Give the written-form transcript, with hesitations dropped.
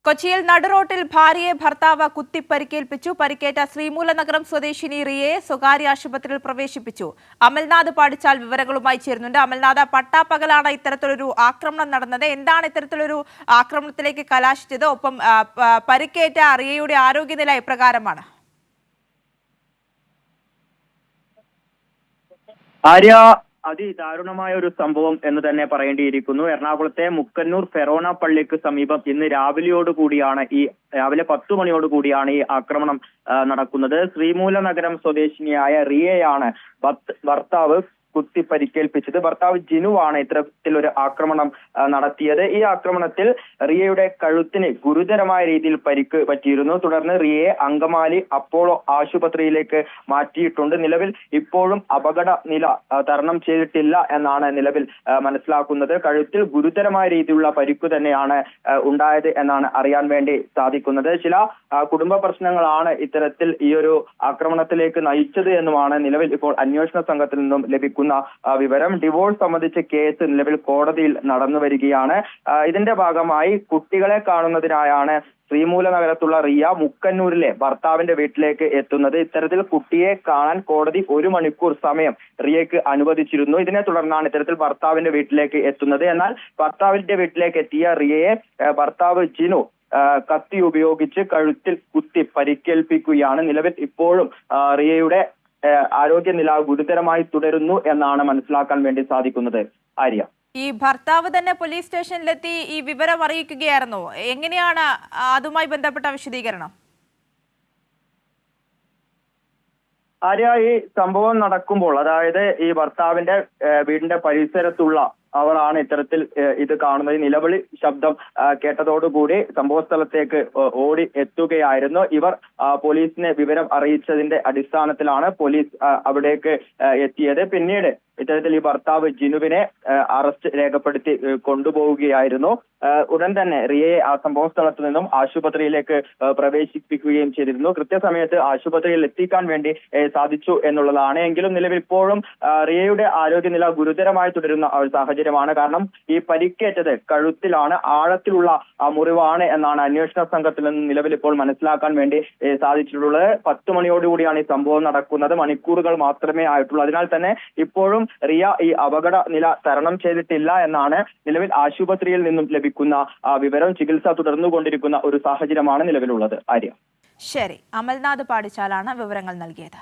കൊച്ചിയിൽ നടുറോട്ടിൽ ഭാര്യയെ ഭർത്താവ് കുത്തിപ്പരിക്കേൽപ്പിച്ചു. പരിക്കേറ്റ ശ്രീമൂലനഗരം സ്വദേശിനി റിയയെ സ്വകാര്യ ആശുപത്രിയിൽ പ്രവേശിപ്പിച്ചു. അമൽനാഥ് പാടിച്ചാൽ വിവരങ്ങളുമായി ചേരുന്നുണ്ട്. അമൽനാഥ്, പട്ടാപ്പകലാണ് ഇത്തരത്തിലൊരു ആക്രമണം നടന്നത്. എന്താണ് ഇത്തരത്തിലൊരു ആക്രമണത്തിലേക്ക് കലാശിച്ചത്? ഒപ്പം പരിക്കേറ്റ റിയയുടെ ആരോഗ്യനില എപ്രകാരമാണ്? ആര്യ, അതിദാരുണമായ ഒരു സംഭവം എന്ന് തന്നെ പറയേണ്ടിയിരിക്കുന്നു. എറണാകുളത്തെ മുക്കന്നൂർ ഫെറോന പള്ളിക്ക് സമീപം ഇന്ന് രാവിലെ 10 മണിയോടുകൂടിയാണ് ഈ ആക്രമണം നടക്കുന്നത്. ശ്രീമൂലനഗരം സ്വദേശിനിയായ റിയയാണ് ഭർത്താവ് കുത്തി പരിക്കേൽപ്പിച്ചത്. ഭർത്താവ് ജിനുവാണ് ഇത്തരത്തിലൊരു ആക്രമണം നടത്തിയത്. ഈ ആക്രമണത്തിൽ റിയയുടെ കഴുത്തിന് ഗുരുതരമായ രീതിയിൽ പരിക്ക് പറ്റിയിരുന്നു. തുടർന്ന് റിയയെ അങ്കമാലി അപ്പോളോ ആശുപത്രിയിലേക്ക് മാറ്റിയിട്ടുണ്ട്. നിലവിൽ ഇപ്പോഴും അപകട നില തരണം ചെയ്തിട്ടില്ല എന്നാണ് നിലവിൽ മനസ്സിലാക്കുന്നത്. കഴുത്തിൽ ഗുരുതരമായ രീതിയിലുള്ള പരിക്ക് തന്നെയാണ് ഉണ്ടായത് എന്നാണ് അറിയാൻ വേണ്ടി സാധിക്കുന്നത്. ചില കുടുംബ പ്രശ്നങ്ങളാണ് ഇത്തരത്തിൽ ഈ ഒരു ആക്രമണത്തിലേക്ക് നയിച്ചത് എന്നുമാണ് നിലവിൽ ഇപ്പോൾ അന്വേഷണ സംഘത്തിൽ നിന്നും ലഭിക്കുന്ന വിവരം. ഡിവോഴ്സ് സംബന്ധിച്ച കേസ് നിലവിൽ കോടതിയിൽ നടന്നു വരികയാണ്. ഇതിന്റെ ഭാഗമായി കുട്ടികളെ കാണുന്നതിനായാണ് ശ്രീമൂലനഗരത്തുള്ള റിയ മുക്കന്നൂരിലെ ഭർത്താവിന്റെ വീട്ടിലേക്ക് എത്തുന്നത്. ഇത്തരത്തിൽ കുട്ടിയെ കാണാൻ കോടതി 1 മണിക്കൂർ സമയം റിയയ്ക്ക് അനുവദിച്ചിരുന്നു. ഇതിനെ തുടർന്നാണ് ഇത്തരത്തിൽ ഭർത്താവിന്റെ വീട്ടിലേക്ക് എത്തുന്നത്. എന്നാൽ ഭർത്താവിന്റെ വീട്ടിലേക്ക് എത്തിയ റിയയെ ഭർത്താവ് ജിനു കത്തി ഉപയോഗിച്ച് കഴുത്തിൽ കുത്തി പരിക്കേൽപ്പിക്കുകയാണ്. നിലവിൽ ഇപ്പോഴും റിയയുടെ ആരോഗ്യനില ഗുരുതരമായി തുടരുന്നു എന്നാണ് മനസ്സിലാക്കാൻ വേണ്ടി സാധിക്കുന്നത്. ആര്യ, ഈ ഭർത്താവ് തന്നെ പോലീസ് സ്റ്റേഷനിലെത്തി ഈ വിവരം അറിയിക്കുകയായിരുന്നു. എങ്ങനെയാണ് അതുമായി ബന്ധപ്പെട്ട വിശദീകരണം? ആര്യ, ഈ സംഭവം നടക്കുമ്പോൾ, അതായത് ഈ ഭർത്താവിന്റെ വീടിന്റെ പരിസരത്തുള്ള അവളാണ് ഇത്തരത്തിൽ ഇത് കാണുന്നത്. നിലവിളി ശബ്ദം കേട്ടതോടുകൂടി സംഭവ സ്ഥലത്തേക്ക് ഓടി എത്തുകയായിരുന്നു. ഇവർ പോലീസിനെ വിവരം അറിയിച്ചതിന്റെ അടിസ്ഥാനത്തിലാണ് പോലീസ് അവിടേക്ക് എത്തിയത്. പിന്നീട് ഇത്തരത്തിൽ ഈ ഭർത്താവ് ജിനുവിനെ അറസ്റ്റ് രേഖപ്പെടുത്തി കൊണ്ടുപോവുകയായിരുന്നു. ഉടൻ തന്നെ റിയയെ ആ സംഭവ സ്ഥലത്ത് നിന്നും ആശുപത്രിയിലേക്ക് പ്രവേശിപ്പിക്കുകയും ചെയ്തിരുന്നു. കൃത്യസമയത്ത് ആശുപത്രിയിൽ എത്തിക്കാൻ വേണ്ടി സാധിച്ചു എന്നുള്ളതാണ്. എങ്കിലും നിലവിൽ ഇപ്പോഴും റിയയുടെ ആരോഗ്യനില ഗുരുതരമായി തുടരുന്ന സാഹചര്യമാണ്. കാരണം ഈ പരിക്കേറ്റത് കഴുത്തിലാണ്, ആഴത്തിലുള്ള മുറിവാണ് എന്നാണ് അന്വേഷണ സംഘത്തിൽ നിന്ന് നിലവിൽ ഇപ്പോൾ മനസ്സിലാക്കാൻ വേണ്ടി സാധിച്ചിട്ടുള്ളത്. 10 മണിയോടുകൂടിയാണ് ഈ സംഭവം നടക്കുന്നത്. മണിക്കൂറുകൾ മാത്രമേ ആയിട്ടുള്ളൂ. അതിനാൽ തന്നെ ഇപ്പോഴും റിയ ഈ അപകട നില തരണം ചെയ്തിട്ടില്ല എന്നാണ് നിലവിൽ ആശുപത്രിയിൽ നിന്നും ലഭിക്കുന്ന വിവരം. ചികിത്സ തുടർന്നുകൊണ്ടിരിക്കുന്ന ഒരു സാഹചര്യമാണ് നിലവിലുള്ളത്. ആര്യ, ശരി. അമൽനാഥ് പാടിച്ചാലാണ് വിവരങ്ങൾ നൽകിയത്.